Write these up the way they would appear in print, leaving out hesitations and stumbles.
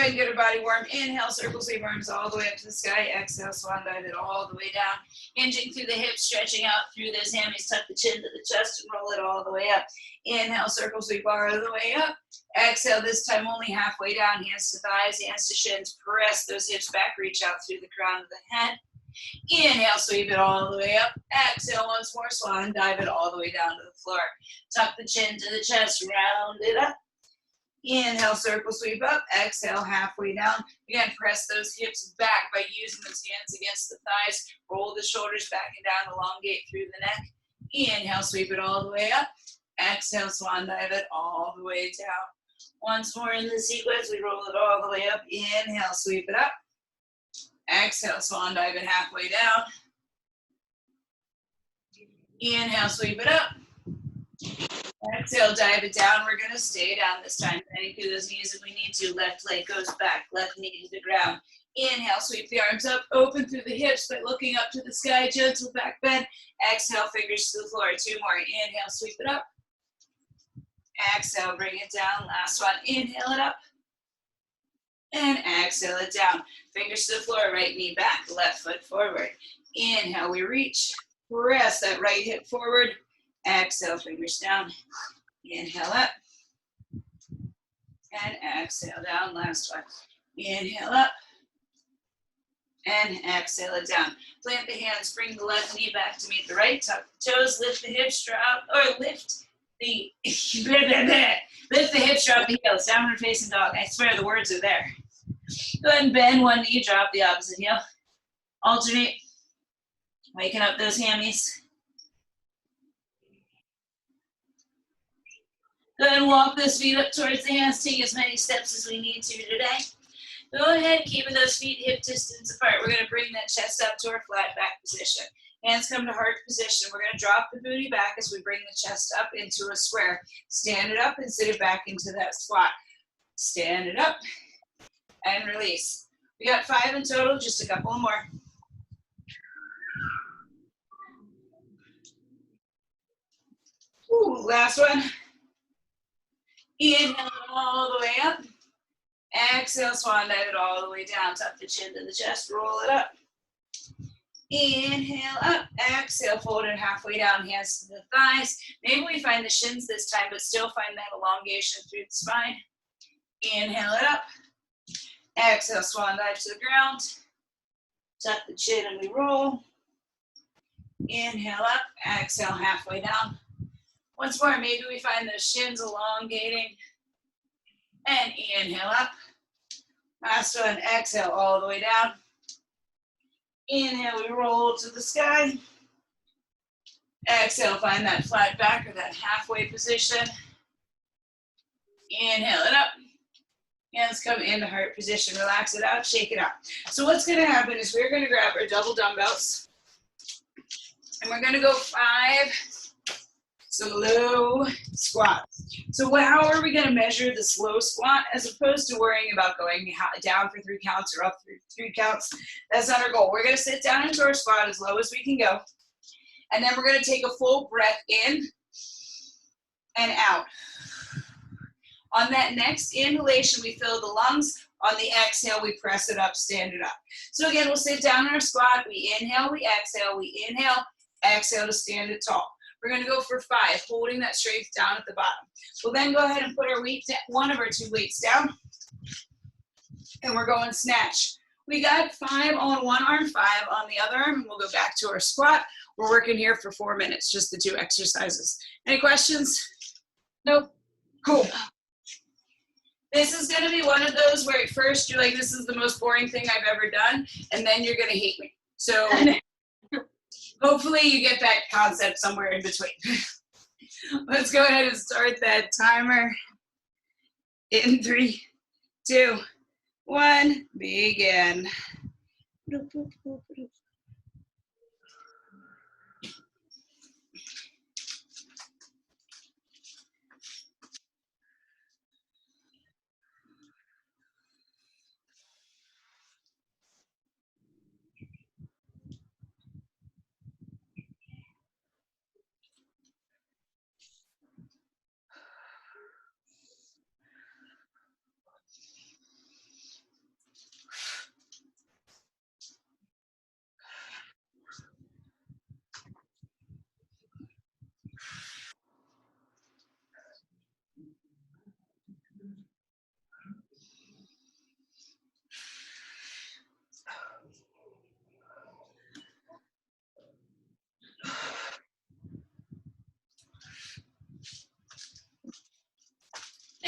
ahead and get a body warm. Inhale, circle sweep arms all the way up to the sky. Exhale, swan dive it all the way down. Hinging through the hips, stretching out through those hammies. Tuck the chin to the chest and roll it all the way up. Inhale, circle sweep all the way up. Exhale, this time only halfway down. Hands to thighs, hands to shins. Press those hips back. Reach out through the crown of the head. Inhale, sweep it all the way up. Exhale, once more, swan dive it all the way down to the floor. Tuck the chin to the chest, round it up. Inhale, circle sweep up. Exhale, halfway down. Again, press those hips back by using those hands against the thighs. Roll the shoulders back and down, elongate through the neck. Inhale, sweep it all the way up. Exhale, swan dive it all the way down. Once more in the sequence, we roll it all the way up. Inhale, sweep it up. Exhale, swan dive it halfway down. Inhale, sweep it up. Exhale, dive it down. We're going to stay down this time. Bending through those knees if we need to. Left leg goes back, left knee to the ground. Inhale, sweep the arms up, open through the hips by looking up to the sky, gentle back bend. Exhale, fingers to the floor. Two more. Inhale, sweep it up. Exhale, bring it down. Last one. Inhale it up. And exhale it down. Fingers to the floor, right knee back, left foot forward. Inhale, we reach. Press that right hip forward. Exhale, fingers down. Inhale up. And exhale down. Last one. Inhale up. And exhale it down. Plant the hands, bring the left knee back to meet the right. Tuck the toes, lift the hips, drop, or lift the, lift the hips, drop the heels. Downward facing dog. I swear the words are there. Go ahead and bend one knee, drop the opposite heel. Alternate. Waking up those hammies. Go ahead and walk those feet up towards the hands. Take as many steps as we need to today. Go ahead, keeping those feet hip distance apart. We're going to bring that chest up to our flat back position. Hands come to heart position. We're going to drop the booty back as we bring the chest up into a square. Stand it up and sit it back into that squat. Stand it up and release. We got 5 in total, just a couple more. Ooh, last one. Inhale all the way up. Exhale, swan dive it all the way down. Tuck the chin to the chest, roll it up. Inhale up, exhale, fold it halfway down, hands to the thighs. Maybe we find the shins this time, but still find that elongation through the spine. Inhale it up. Exhale, swan dive to the ground. Tuck the chin and we roll. Inhale up, exhale, halfway down. Once more, maybe we find those shins elongating. And inhale up. Last one, exhale all the way down. Inhale, we roll to the sky. Exhale, find that flat back or that halfway position. Inhale it up. Hands come into heart position. Relax it out, shake it out. So what's going to happen is we're going to grab our double dumbbells. And we're going to go 5 slow squats. So how are we going to measure the slow squat as opposed to worrying about going down for 3 counts or up for 3 counts? That's not our goal. We're going to sit down into our squat as low as we can go. And then we're going to take a full breath in and out. On that next inhalation, we fill the lungs. On the exhale, we press it up, stand it up. So again, we'll sit down in our squat. We inhale, we inhale, exhale to stand it tall. We're going to go for 5, holding that strength down at the bottom. We'll then go ahead and put our weight, one of our 2 weights down, and we're going snatch. We got 5 on one arm, 5 on the other arm, and we'll go back to our squat. We're working here for 4 minutes, just the 2 exercises. Any questions? Nope. Cool. This is going to be one of those where at first you're like, this is the most boring thing I've ever done, and then you're going to hate me. So hopefully you get that concept somewhere in between. Let's go ahead and start that timer in 3, 2, 1, begin.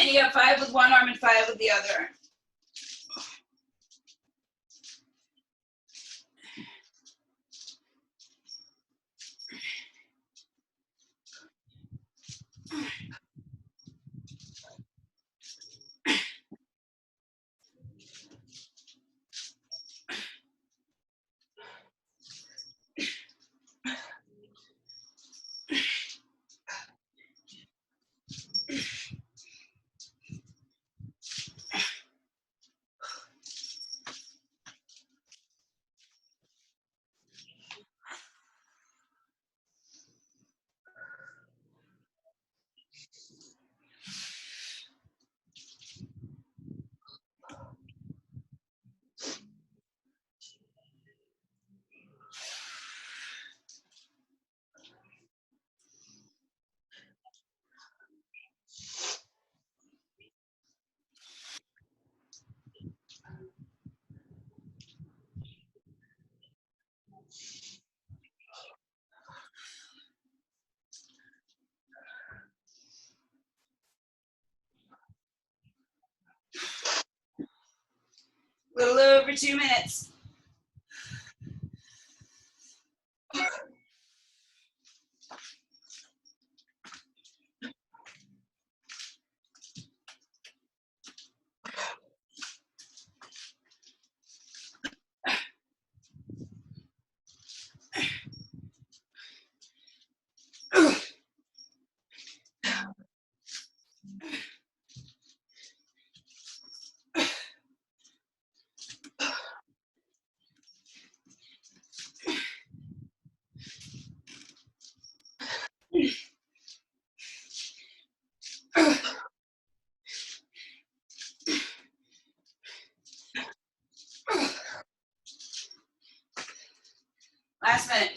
standing up 5 with one arm and 5 with the other arm. A little over 2 minutes. Last minute.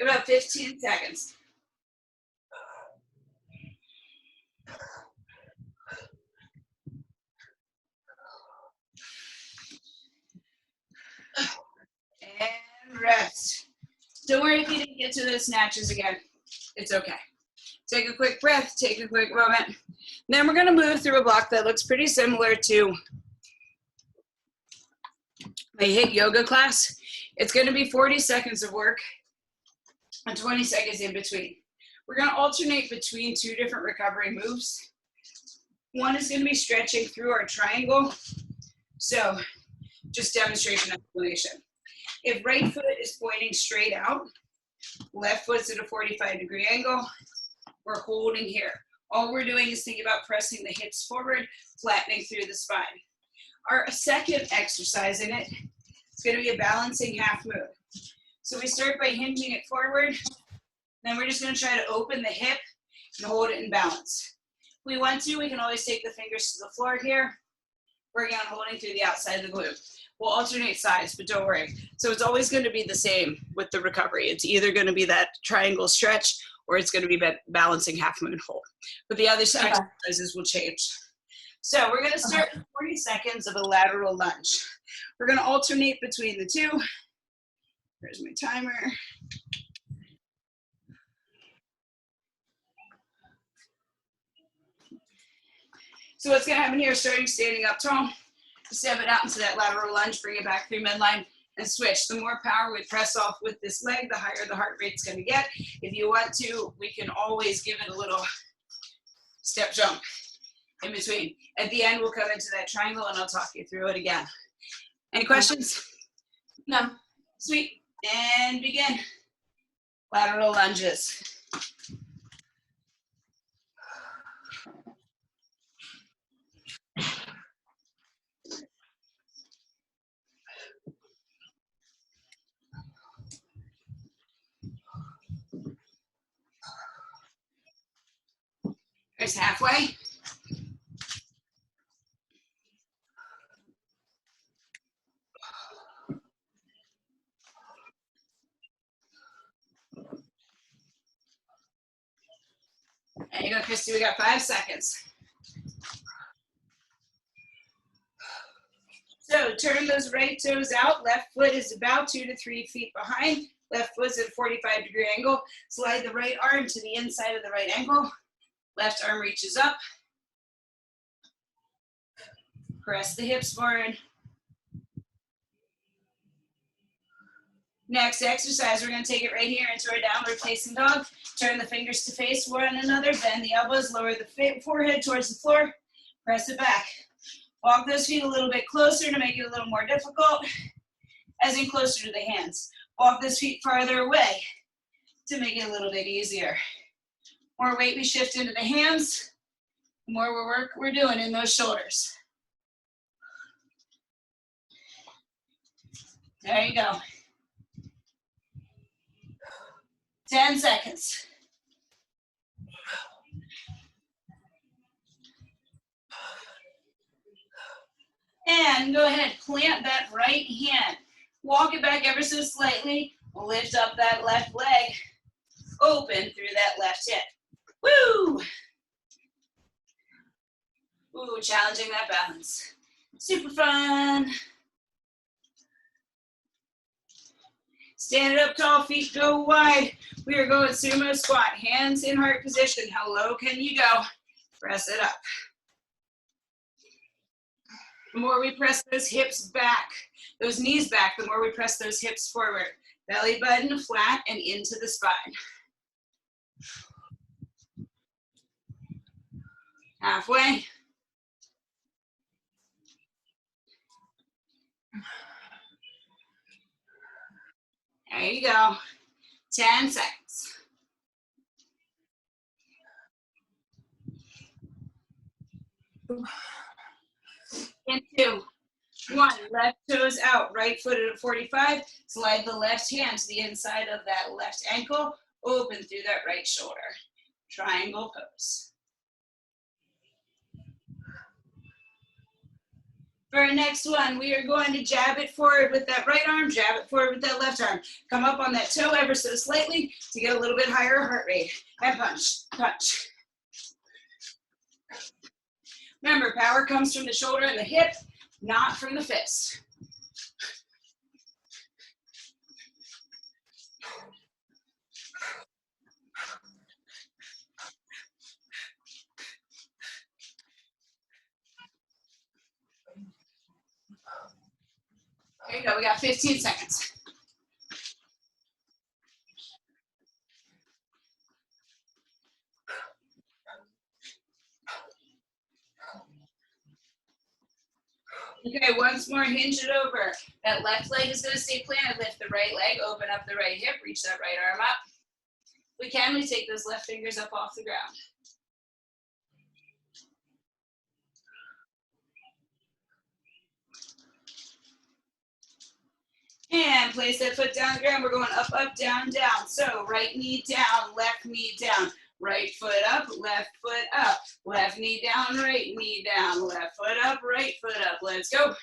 About 15 seconds. And rest. Don't worry if you didn't get to those snatches again. It's okay. Take a quick breath, take a quick moment. Then we're gonna move through a block that looks pretty similar to my HIIT yoga class. It's gonna be 40 seconds of work and 20 seconds in between. We're gonna alternate between 2 different recovery moves. One is gonna be stretching through our triangle. So just demonstration explanation. If right foot is pointing straight out, left foot's at a 45-degree angle, we're holding here. All we're doing is thinking about pressing the hips forward, flattening through the spine. Our second exercise in it is going to be a balancing half move. So we start by hinging it forward, then we're just going to try to open the hip and hold it in balance. If we want to, we can always take the fingers to the floor here, working on holding through the outside of the glute. We'll alternate sides, but don't worry. So it's always going to be the same with the recovery. It's either going to be that triangle stretch or it's going to be balancing half moon hold. But the other exercises will change. So we're going to start with 40 seconds of a lateral lunge. We're going to alternate between the two. Here's my timer. So what's going to happen here, starting standing up tall, step it out into that lateral lunge, bring it back through midline, and switch. The more power we press off with this leg, the higher the heart rate's going to get. If you want to, we can always give it a little step jump in between. At the end, we'll come into that triangle, and I'll talk you through it again. Any questions? No. Sweet. And begin. Lateral lunges. fingers halfway. There you go, Christy, we got 5 seconds. So turn those right toes out. Left foot is about 2 to 3 feet behind. Left foot's at a 45-degree angle. Slide the right arm to the inside of the right ankle. Left arm reaches up. Press the hips forward. Next exercise, we're going to take it right here into our downward facing dog. Turn the fingers to face one another. Bend the elbows. Lower the forehead towards the floor. Press it back. Walk those feet a little bit closer to make it a little more difficult, as in closer to the hands. Walk those feet farther away to make it a little bit easier. More weight we shift into the hands, the more work we're doing in those shoulders. There you go. 10 seconds. And go ahead, plant that right hand. Walk it back ever so slightly. Lift up that left leg. Open through that left hip. Woo! Ooh, challenging that balance. Super fun. Stand up tall, feet go wide. We are going sumo squat. Hands in heart position. How low can you go? Press it up. The more we press those hips back, those knees back, the more we press those hips forward. Belly button flat and into the spine. Halfway. There you go. 10 seconds. And 2, 1, left toes out, right foot at a 45. Slide the left hand to the inside of that left ankle. Open through that right shoulder. Triangle pose. For our next one, we are going to jab it forward with that right arm, jab it forward with that left arm. Come up on that toe ever so slightly to get a little bit higher heart rate. And punch, punch. Remember, power comes from the shoulder and the hip, not from the fist. There you go, we got 15 seconds. Okay, once more, hinge it over. That left leg is going to stay planted. Lift the right leg, open up the right hip, reach that right arm up. If we can, we take those left fingers up off the ground. And place that foot down the ground. We're going up, up, down, down. So right knee down, left knee down. Right foot up, left foot up. Left knee down, right knee down. Left foot up, right foot up. Let's go.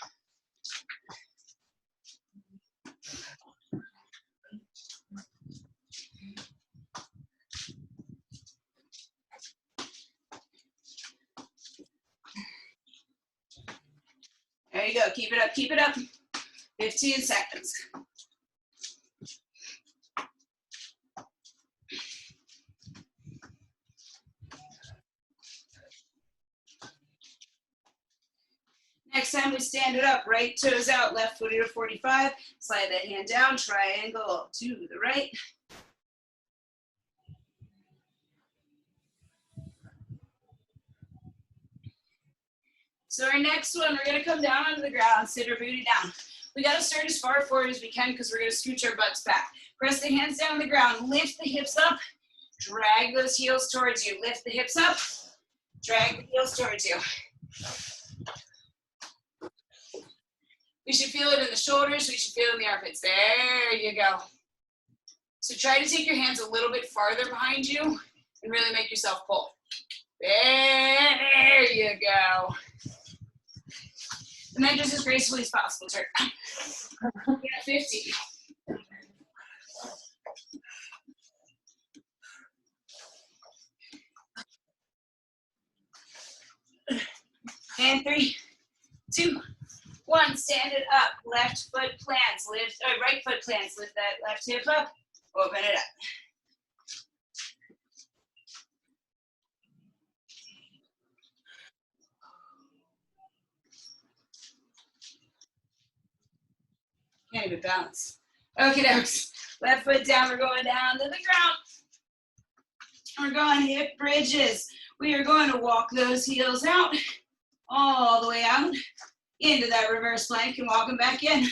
There you go. Keep it up, keep it up. 15 seconds. Next time we stand it up, right toes out, left foot at a 45. Slide that hand down, triangle to the right. So our next one, we're gonna come down onto the ground, sit our booty down. We gotta start as far forward as we can because we're gonna scooch our butts back. Press the hands down on the ground, lift the hips up, drag those heels towards you. Lift the hips up, drag the heels towards you. We should feel it in the shoulders, we should feel it in the armpits. There you go. So try to take your hands a little bit farther behind you and really make yourself pull. There you go. And then just as gracefully as possible, turn. We got 50. And 3, 2, 1. Stand it up. Left foot plants. Lift, right foot plants. Lift that left hip up. Open it up. Can't even balance. Okay, dokes. Left foot down. We're going down to the ground. We're going hip bridges. We are going to walk those heels out, all the way out into that reverse plank and walk them back in.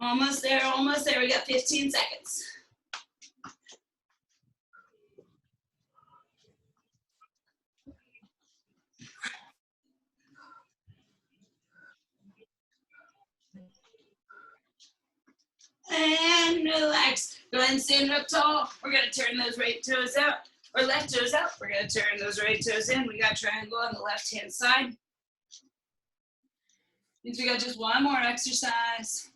Almost there, almost there. We got 15 seconds. And relax. Go ahead and stand up tall. We're going to turn those right toes out, or left toes out. We're going to turn those right toes in. We got triangle on the left-hand side. Means we got just one more exercise.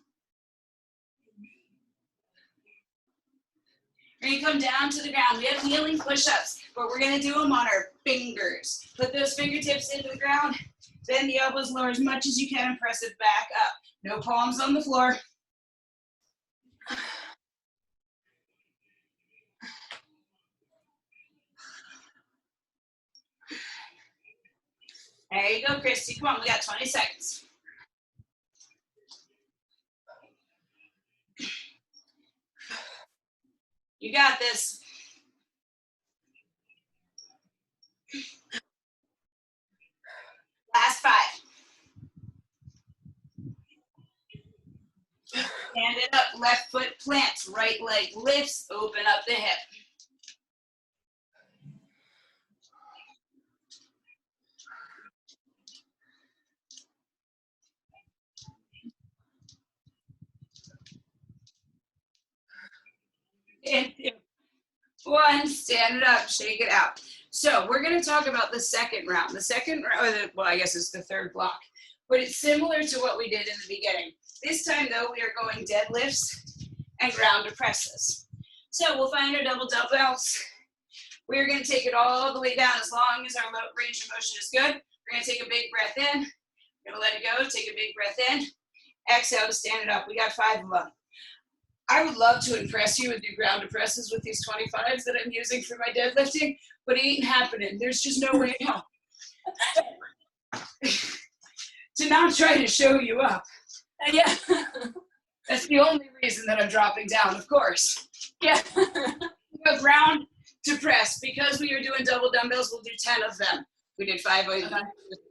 We're going to come down to the ground. We have kneeling push-ups, but we're going to do them on our fingers. Put those fingertips into the ground. Bend the elbows lower as much as you can and press it back up. No palms on the floor. There you go, Christy. Come on, we got 20 seconds. You got this. Last 5. Stand it up, left foot plants, right leg lifts, open up the hip. And 2, 1, stand it up, shake it out. So we're going to talk about the second round. The second round, well, I guess it's the third block, but it's similar to what we did in the beginning. This time, though, we are going deadlifts and ground to presses. So we'll find our double dumbbells. We're going to take it all the way down as long as our range of motion is good. We're going to take a big breath in. We're going to let it go. Take a big breath in. Exhale to stand it up. We got 5 of them. I would love to impress you with your ground to presses with these 25s that I'm using for my deadlifting, but it ain't happening. There's just no way now. To not try to show you up. Yeah. That's the only reason that I'm dropping down, of course. Yeah. Ground to press. Because we are doing double dumbbells, we'll do 10 of them. We did 5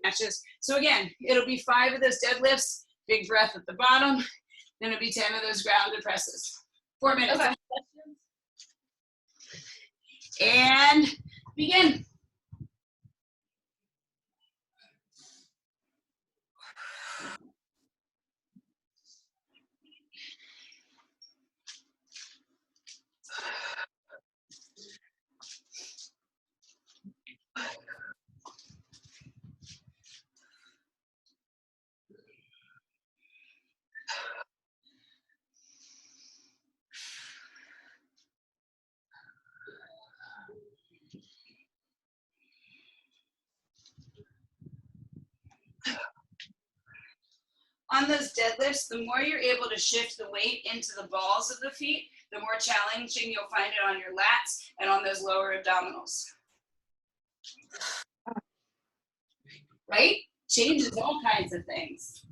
matches. So again, it'll be 5 of those deadlifts, big breath at the bottom. Then it'll be 10 of those grounded presses. 4 minutes. Okay. And begin. On those deadlifts, the more you're able to shift the weight into the balls of the feet, the more challenging you'll find it on your lats and on those lower abdominals. Right? Changes all kinds of things.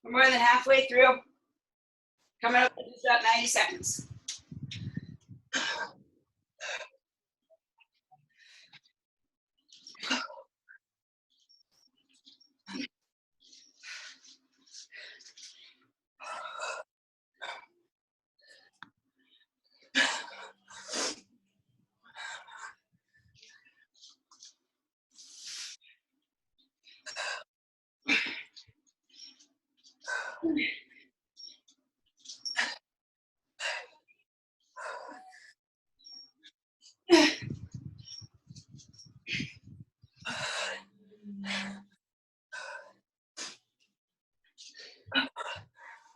We're more than halfway through. Coming up in just about 90 seconds.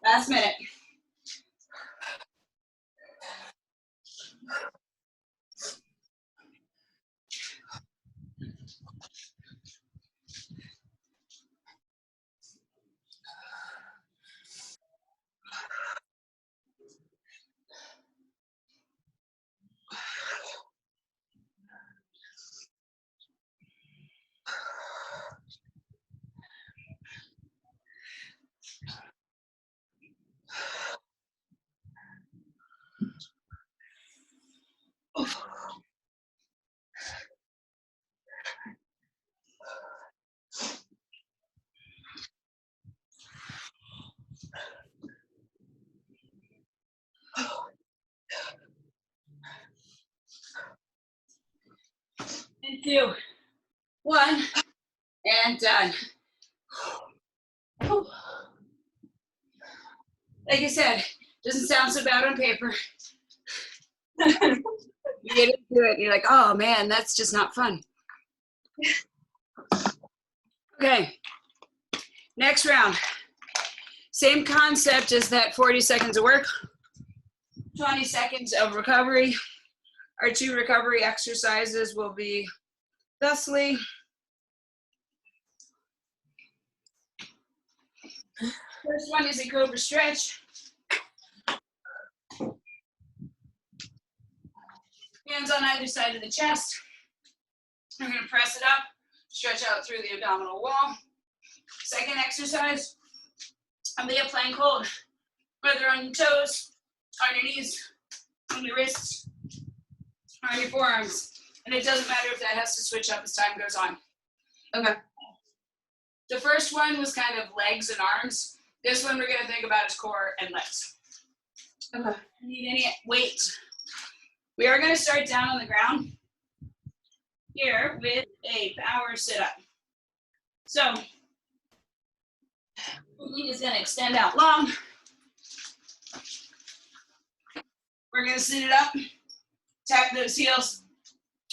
Last minute. And 2, 1, and done. Like I said, doesn't sound so bad on paper. You get into it, and you're like, oh man, that's just not fun. Okay, next round. Same concept as that 40 seconds of work, 20 seconds of recovery. Our 2 recovery exercises will be thusly. First one is a cobra stretch. Hands on either side of the chest. I'm going to press it up, stretch out through the abdominal wall. Second exercise, I'll be a plank hold, whether on your toes, on your knees, on your wrists, on your forearms. And it doesn't matter if that has to switch up as time goes on. Okay. The first one was kind of legs and arms. This one we're going to think about is core and legs. Okay. Need any weight? We are going to start down on the ground here with a power sit-up. So, knee is going to extend out long. We're going to sit it up, tap those heels,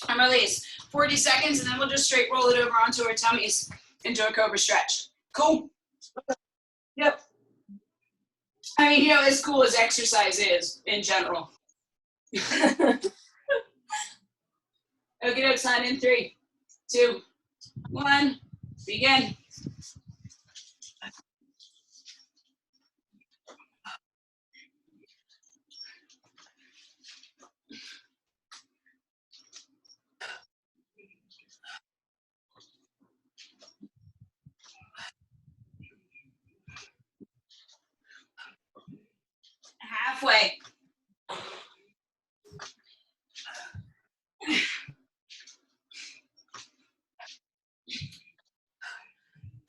and release. 40 seconds, and then we'll just straight roll it over onto our tummies into a cobra stretch. Cool? Yep. I mean, you know, as cool as exercise is in general. Okay, sign in 3, 2, 1, begin. Halfway.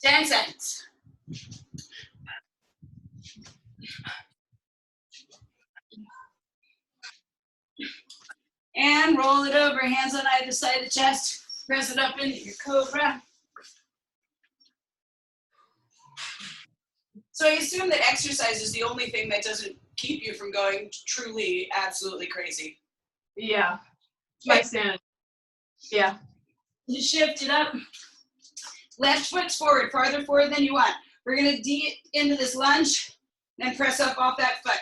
10 seconds. And roll it over, hands on either side of the chest. Press it up into your cobra. So I assume that exercise is the only thing that doesn't keep you from going truly, absolutely crazy. Yeah. My stand. Yeah. Just shift it up. Left foot's forward, farther forward than you want. We're gonna D into this lunge, then press up off that foot.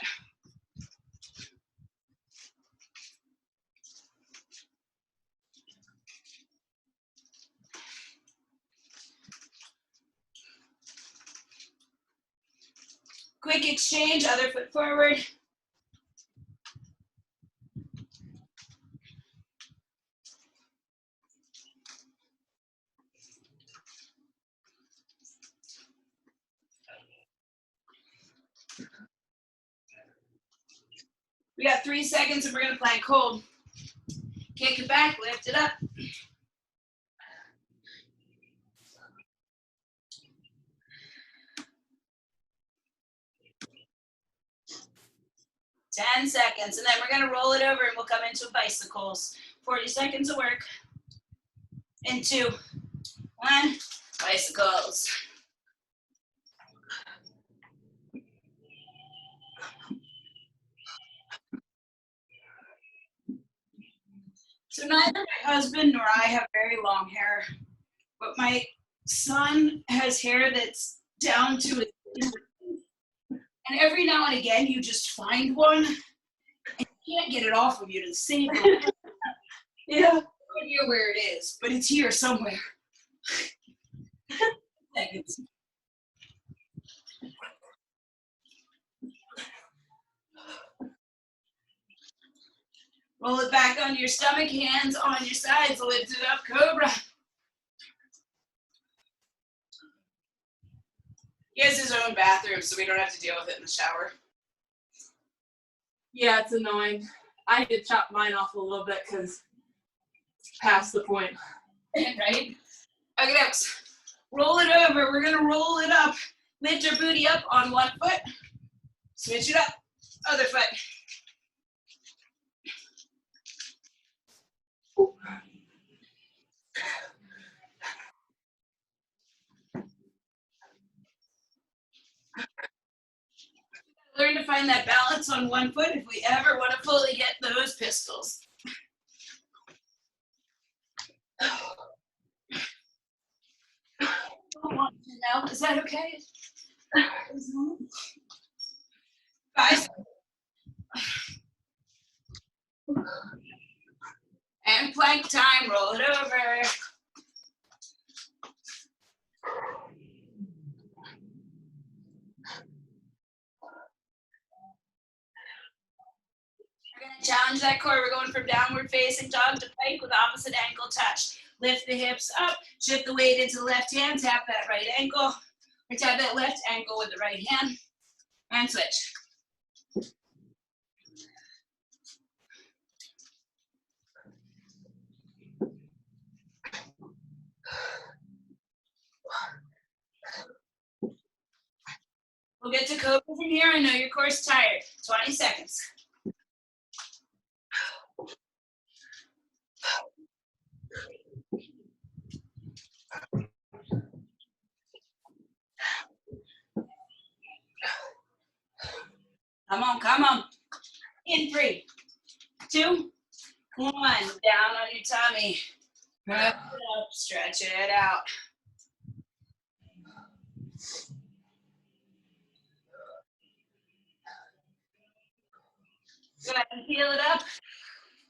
Quick exchange, other foot forward. We got 3 seconds and we're gonna plank hold. Kick it back, lift it up. 10 seconds, and then we're gonna roll it over and we'll come into bicycles. 40 seconds of work. In 2, 1, bicycles. So neither my husband nor I have very long hair, but my son has hair that's down to his knees. And every now and again, you just find one, and you can't get it off of you to save it. Yeah. I have no idea where it is, but it's here somewhere. Seconds. Roll it back onto your stomach, hands on your sides, lift it up, cobra. He has his own bathroom, so we don't have to deal with it in the shower. Yeah, it's annoying. I did chop mine off a little bit because it's past the point. Right? Okay, next. Roll it over. We're gonna roll it up. Lift your booty up on one foot. Switch it up. Other foot. Learn to find that balance on one foot if we ever want to fully get those pistols. Don't want to know. Is that okay? 5. And plank time. Roll it over. We're going to challenge that core. We're going from downward facing dog to plank with opposite ankle touch. Lift the hips up, shift the weight into the left hand, tap that right ankle, or tap that left ankle with the right hand, and switch. We'll get to cobra from here. I know your core's tired. 20 seconds. Come on, come on. In 3, 2, 1. Down on your tummy. Press it up, stretch it out. Go ahead and peel it up.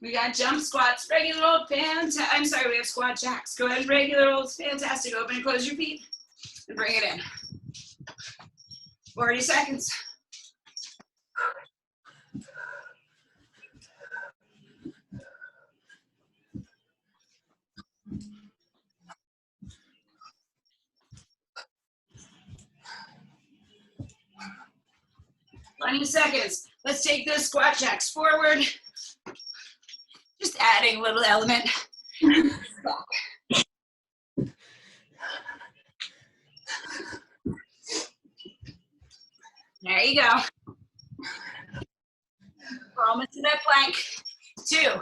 We got jump squats, regular old fantastic. I'm sorry, we have squat jacks. Go ahead and regular old fantastic. Open and close your feet and bring it in. 40 seconds. Seconds. Let's take those squat jacks forward. Just adding a little element. There you go. We're almost to that plank. 2,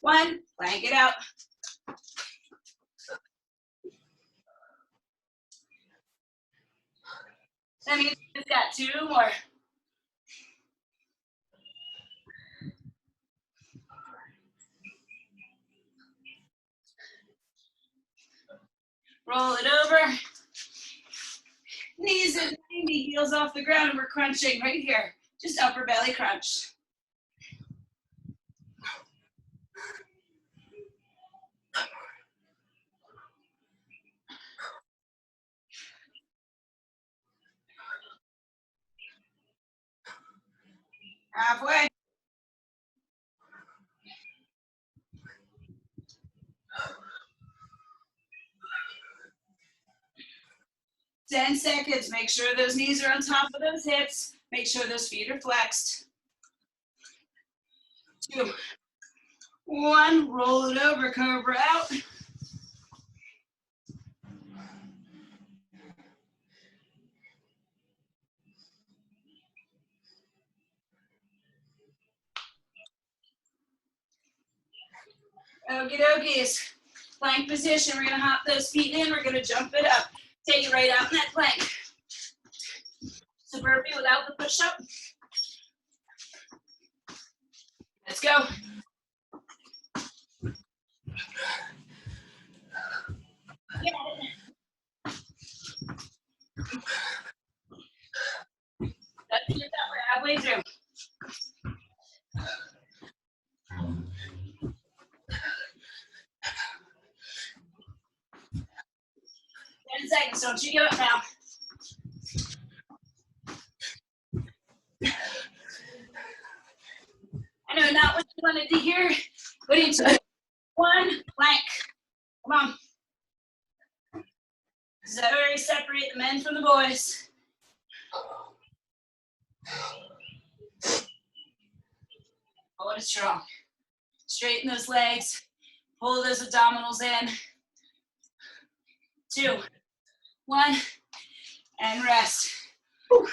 1, plank it out. That means we just got 2 more. Roll it over. Knees at 90, heels off the ground, and we're crunching right here. Just upper belly crunch. Halfway. Ten seconds. Make sure those knees are on top of those hips. Make sure those feet are flexed. 2, 1. Roll it over, cobra out. Okie dokies. Plank position. We're gonna hop those feet in. We're gonna jump it up. Take it right out in that plank. So burpee without the push up. Let's go. Get it. That's it. We're halfway through. 10 seconds. Don't you give up now. I know not what you wanted to hear, but into 1 plank. Come on. So we separate the men from the boys. Hold it strong. Straighten those legs. Pull those abdominals in. 2, 1, and rest. 1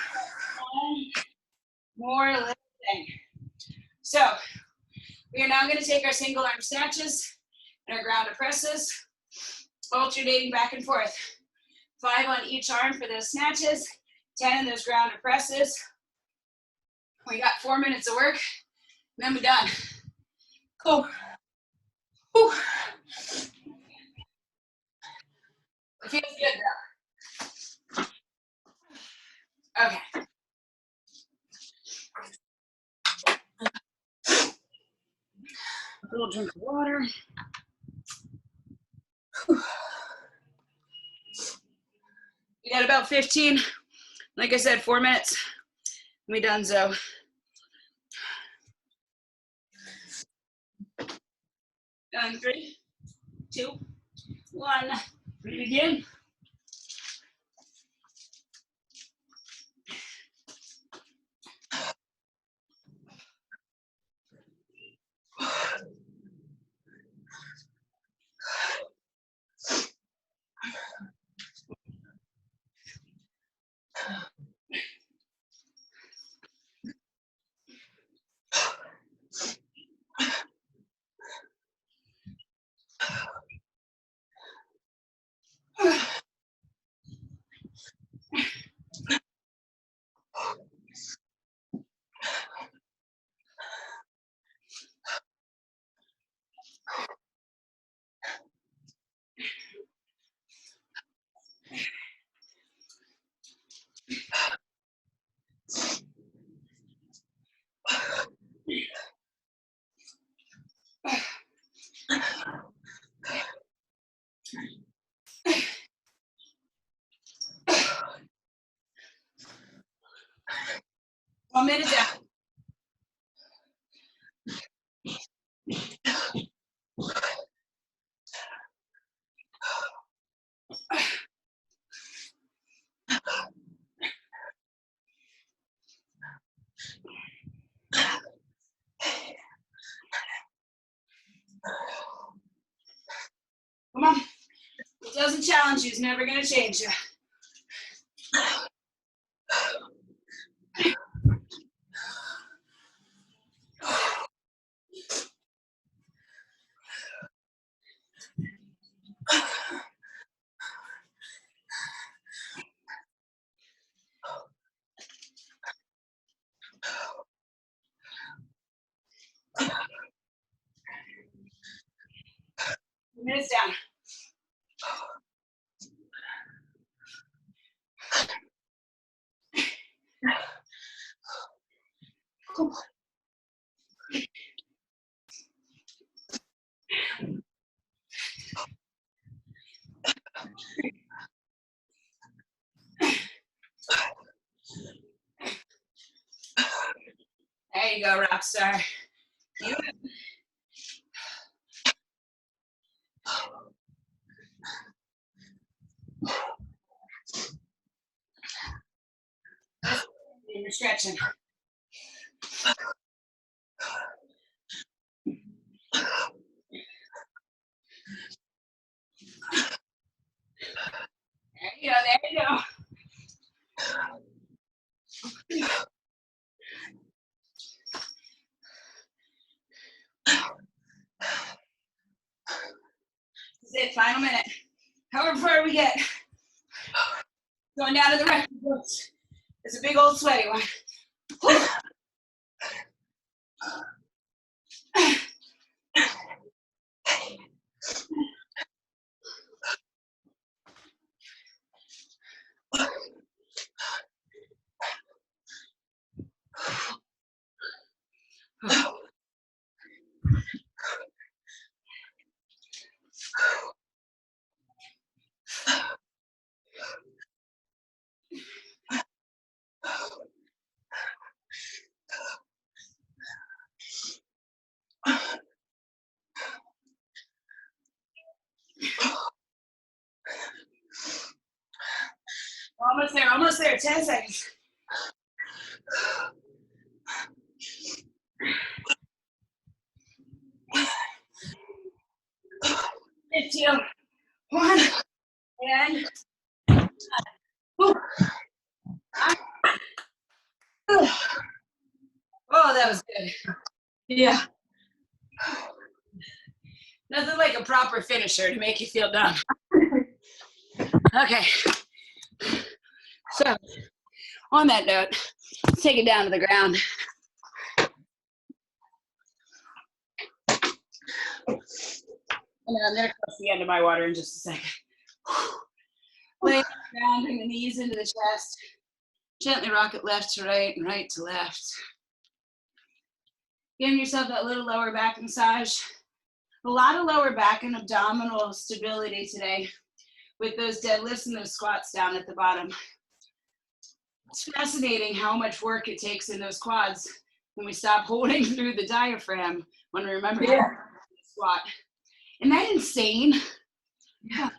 more lifting. So we are now going to take our single arm snatches and our ground presses, alternating back and forth. 5 on each arm for those snatches, 10 in those ground presses. We got 4 minutes of work, and then we're done. Cool. Whew. It feels good though. Okay. A little drink of water. We got about 15, like I said, 4 minutes. We done so. Done. 3, 2, 1. Breathe again. One minute down. Come on. It doesn't challenge you, it's never going to change you. Minutes down. There you go, rock star. You. You're stretching. Going down to the record books. It's a big old sweaty one. Almost there, 10 seconds. Fifteen, one, and oh, that was good. Yeah. Nothing like a proper finisher to make you feel done. Okay. So, on that note, let's take it down to the ground. And I'm going to cross the end of my water in just a second. Lay on the ground, bring the knees into the chest. Gently rock it left to right and right to left. Giving yourself that little lower back massage. A lot of lower back and abdominal stability today with those deadlifts and those squats down at the bottom. It's fascinating how much work it takes in those quads when we stop holding through the diaphragm when we remember how to squat. Isn't that insane? Yeah.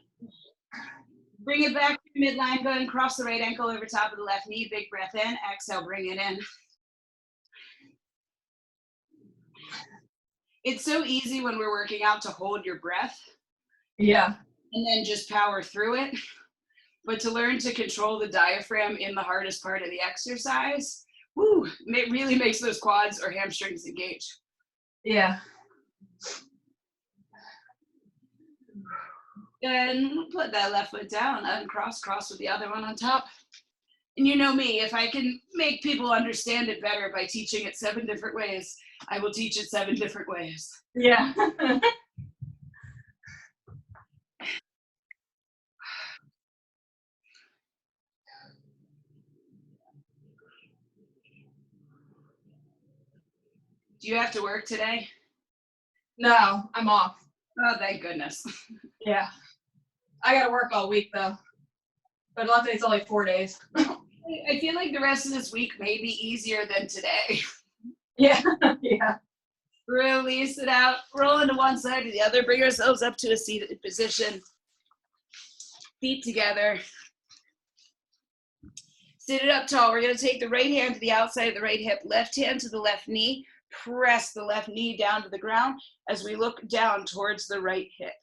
Bring it back to midline. Go ahead and cross the right ankle over top of the left knee. Big breath in. Exhale, bring it in. It's so easy when we're working out to hold your breath. Yeah. And then just power through it. But to learn to control the diaphragm in the hardest part of the exercise, it really makes those quads or hamstrings engage. Yeah. And put that left foot down, uncross, cross with the other one on top. And you know me, if I can make people understand it better by teaching it 7 different ways, I will teach it 7 different ways. Yeah. Do you have to work today? No, I'm off. Oh, thank goodness. Yeah. I gotta work all week though. But luckily it's only 4 days. I feel like the rest of this week may be easier than today. Yeah. Yeah. Release it out. Roll into one side to the other. Bring ourselves up to a seated position. Feet together. Sit it up tall. We're going to take the right hand to the outside of the right hip, left hand to the left knee. Press the left knee down to the ground as we look down towards the right hip.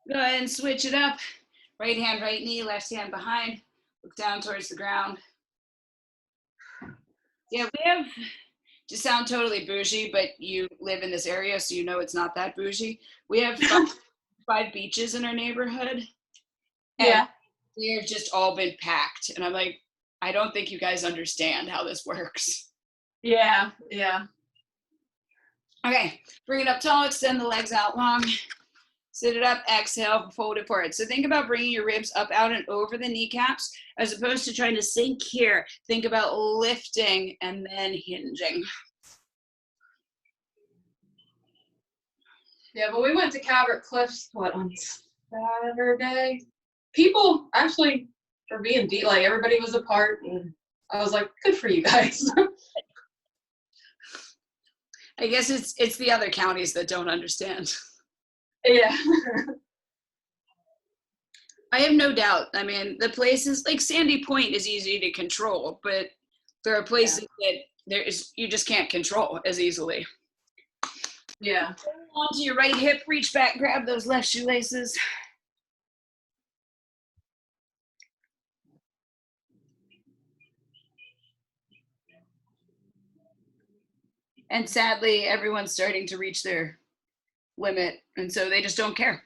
Go ahead and switch it up. Right hand, right knee, left hand behind. Look down towards the ground. Yeah, we have, to sound totally bougie, but you live in this area, so you know it's not that bougie. We have 5 beaches in our neighborhood. Yeah. They've just all been packed. And I'm like, I don't think you guys understand how this works. Yeah. Yeah. Okay, bring it up tall, extend the legs out long. Sit it up, exhale, fold it forward. So think about bringing your ribs up, out, and over the kneecaps as opposed to trying to sink here. Think about lifting and then hinging. Yeah, but we went to Calvert Cliffs, on Saturday? People actually were being like everybody was apart, and I was like, good for you guys. I guess it's the other counties that don't understand. Yeah. I have no doubt. I mean, the places like Sandy Point is easy to control, but there are places that you just can't control as easily. Yeah. Onto your right hip, reach back, grab those left shoelaces. And sadly, everyone's starting to reach their limit, and so they just don't care.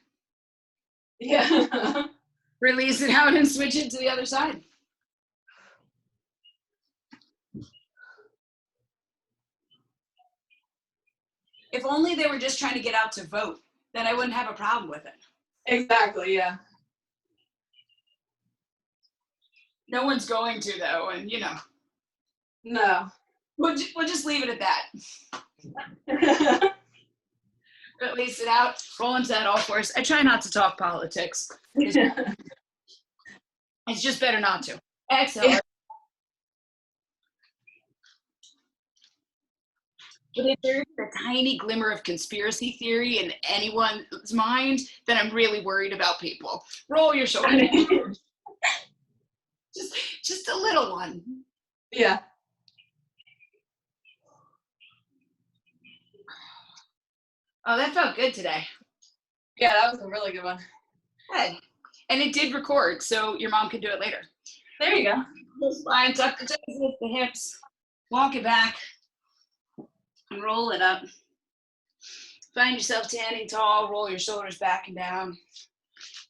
Yeah. Release it out and switch it to the other side. If only they were just trying to get out to vote, then I wouldn't have a problem with it. Exactly, yeah. No one's going to, though, and No. we'll just leave it at that. Release it out, roll into that all force. I try not to talk politics. It's just better not to. Exhale. Yeah. But if there's a tiny glimmer of conspiracy theory in anyone's mind, then I'm really worried about people. Roll your shoulders. just a little one. Yeah. Oh, that felt good today. Yeah, that was a really good one. Good. And it did record, so your mom can do it later. There you go. Spine, tuck the toes, lift the hips, walk it back, and roll it up. Find yourself standing tall, roll your shoulders back and down.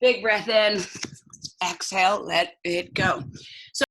Big breath in, exhale, let it go.